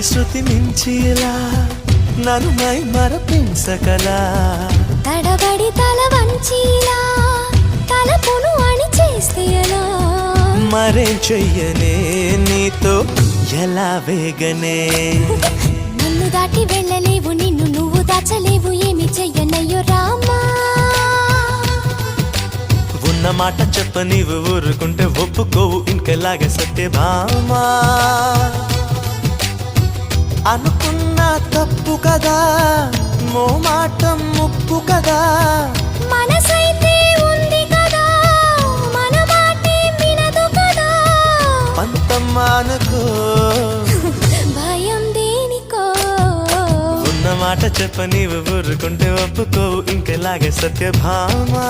ప్రతి శృతి మించిలా నన్ను మై మరపించగలా తడబడి తల వంచిలా తలపును అణి చేస్తే ఎలా మరేం చెయ్యనే నీతో ఎలా వేగనే నన్ను దాటి వెళ్ళలేవు నిన్ను నువ్వు దాచలేవు ఏమి చెయ్యనయ్యో రామా ఉన్న మాట చెప్ప నీవు ఊరుకుంటే ఒప్పుకోవు ఇంకెలాగే సత్యభామా అనుకున్నా తప్పు కదా మో మాట ముప్పు కదా మనసైతే ఉంది కదా మన మాటే వినదు కదా పంతమ్మానుకో భయం దేనికో ఉన్న మాట చెప్ప నీవు ఊరుకుంటే ఒప్పుకోవు ఇంకెలాగే సత్యభామా